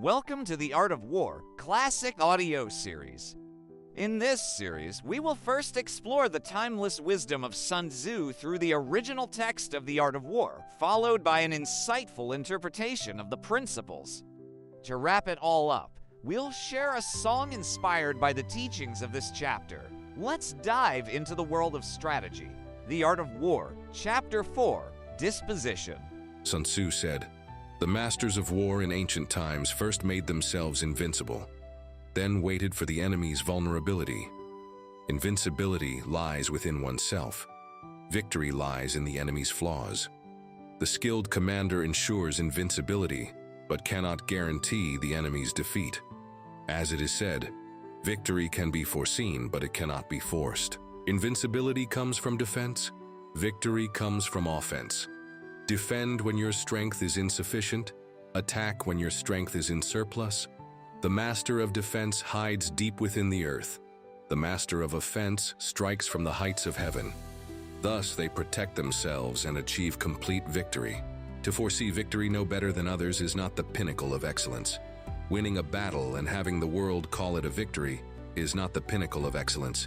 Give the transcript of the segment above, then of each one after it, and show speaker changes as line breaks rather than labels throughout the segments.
Welcome to the Art of War Classic Audio Series. In this series, we will first explore the timeless wisdom of Sun Tzu through the original text of the Art of War, followed by an insightful interpretation of the principles. To wrap it all up, we'll share a song inspired by the teachings of this chapter. Let's dive into the world of strategy. The Art of War, Chapter 4, Disposition.
Sun Tzu said, "The masters of war in ancient times first made themselves invincible, then waited for the enemy's vulnerability. Invincibility lies within oneself. Victory lies in the enemy's flaws. The skilled commander ensures invincibility, but cannot guarantee the enemy's defeat. As it is said, victory can be foreseen, but it cannot be forced. Invincibility comes from defense. Victory comes from offense. Defend when your strength is insufficient. Attack when your strength is in surplus. The master of defense hides deep within the earth. The master of offense strikes from the heights of heaven. Thus they protect themselves and achieve complete victory. To foresee victory no better than others is not the pinnacle of excellence. Winning a battle and having the world call it a victory is not the pinnacle of excellence.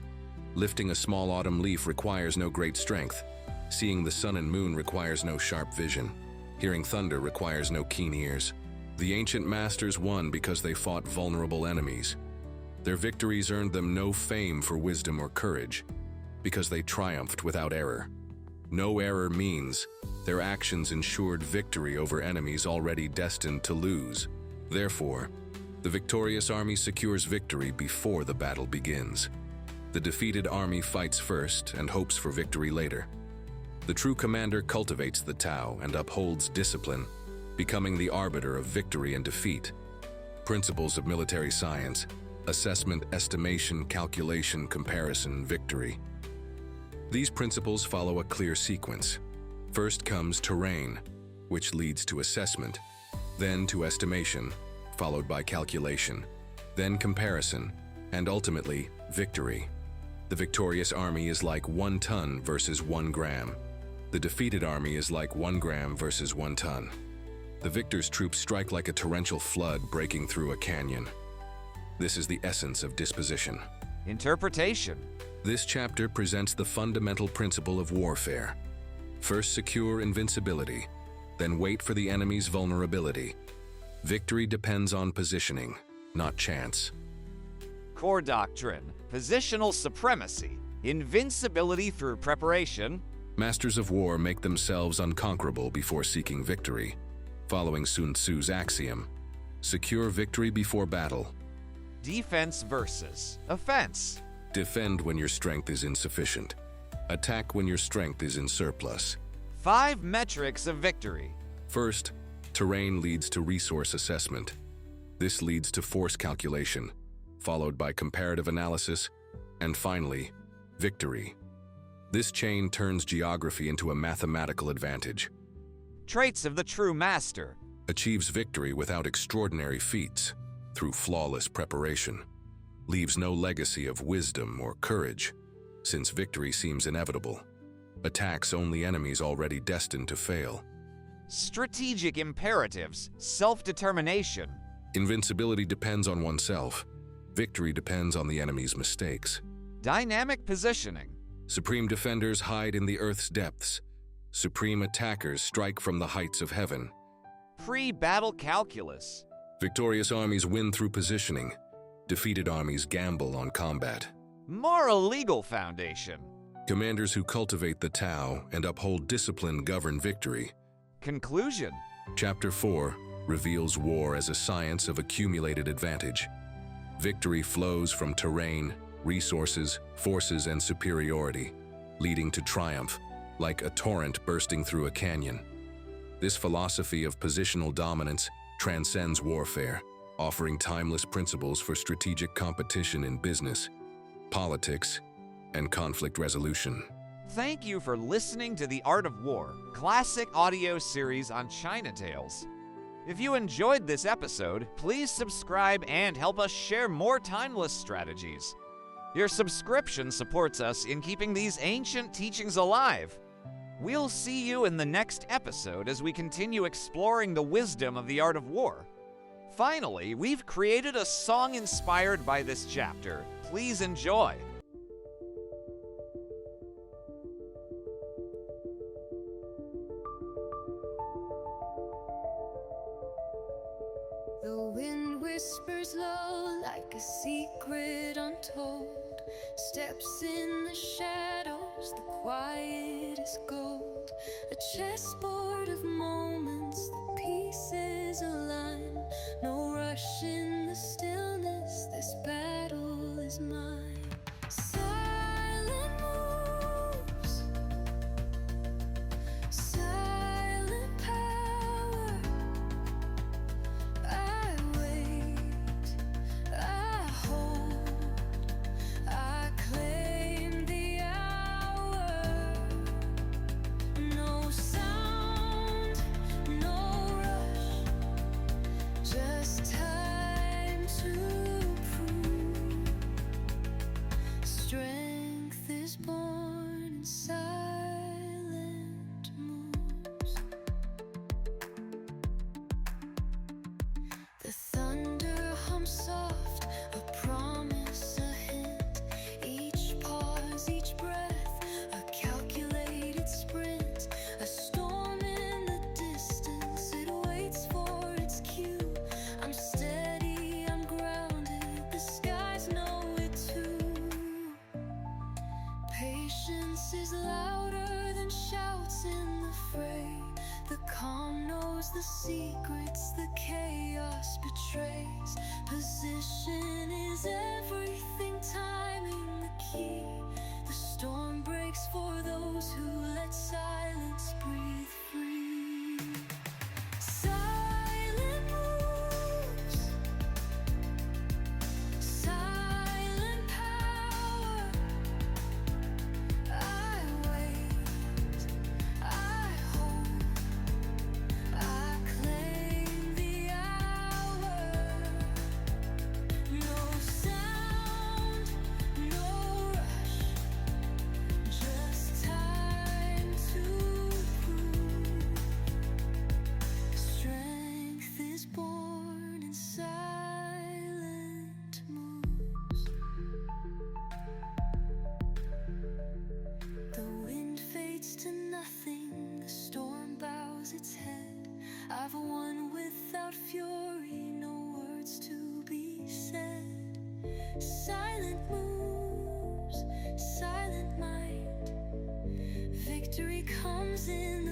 Lifting a small autumn leaf requires no great strength. Seeing the sun and moon requires no sharp vision. Hearing thunder requires no keen ears. The ancient masters won because they fought vulnerable enemies. Their victories earned them no fame for wisdom or courage, because they triumphed without error. No error means their actions ensured victory over enemies already destined to lose. Therefore, the victorious army secures victory before the battle begins. The defeated army fights first and hopes for victory later. The true commander cultivates the Tao and upholds discipline, becoming the arbiter of victory and defeat. Principles of military science: assessment, estimation, calculation, comparison, victory. These principles follow a clear sequence. First comes terrain, which leads to assessment, then to estimation, followed by calculation, then comparison, and ultimately victory. The victorious army is like 1 ton versus 1 gram. The defeated army is like 1 gram versus 1 ton. The victor's troops strike like a torrential flood breaking through a canyon. This is the essence of disposition.
Interpretation.
This chapter presents the fundamental principle of warfare. First secure invincibility, then wait for the enemy's vulnerability. Victory depends on positioning, not chance.
Core doctrine. Positional supremacy. Invincibility through preparation.
Masters of war make themselves unconquerable before seeking victory, following Sun Tzu's axiom, secure victory before battle.
Defense versus offense.
Defend when your strength is insufficient. Attack when your strength is in surplus.
5 metrics of victory.
First, terrain leads to resource assessment. This leads to force calculation, followed by comparative analysis, and finally, victory. This chain turns geography into a mathematical advantage.
Traits of the true master.
Achieves victory without extraordinary feats, through flawless preparation. Leaves no legacy of wisdom or courage, since victory seems inevitable. Attacks only enemies already destined to fail.
Strategic imperatives. Self-determination.
Invincibility depends on oneself. Victory depends on the enemy's mistakes.
Dynamic positioning.
Supreme defenders hide in the earth's depths. Supreme attackers strike from the heights of heaven.
Pre-battle calculus.
Victorious armies win through positioning. Defeated armies gamble on combat.
Moral-legal foundation.
Commanders who cultivate the Tao and uphold discipline govern victory.
Conclusion.
Chapter 4 reveals war as a science of accumulated advantage. Victory flows from terrain, resources, forces, and superiority, leading to triumph, like a torrent bursting through a canyon. This philosophy of positional dominance transcends warfare, offering timeless principles for strategic competition in business, politics, and conflict resolution.
Thank you for listening to the Art of War Classic Audio Series on China Tales. If you enjoyed this episode, please subscribe and help us share more timeless strategies. Your subscription supports us in keeping these ancient teachings alive. We'll see you in the next episode as we continue exploring the wisdom of the art of war. Finally, we've created a song inspired by this chapter. Please enjoy.
The wind whispers low like a secret untold. Steps in the shadows, the quiet is gold. A chessboard of moments, the pieces align. No rush in the stillness, this battle is mine. Silent moves, silent power. I wait, I hold, I claim the hour. No sound, no rush, just time to prove. Strength is born in silent moves. The thunder hums soft, a promise, a hint. Each pause, each breath, a calculated sprint. A storm in the distance, it waits for its cue. I'm steady, I'm grounded, the skies know it too. Patience is louder than shouts in the fray. The calm knows the secrets the chaos betrays. Position is everything, timing the key. The storm breaks for those who let silence breathe free. Silent moves, silent power. I wait, I hold, I claim the hour. No sound, no rush, just time to prove. Strength is born in silent moves. The wind fades to nothing, the storm bows its head. I've won without fury, no words to be said. Silent moves, silent mind. Victory comes in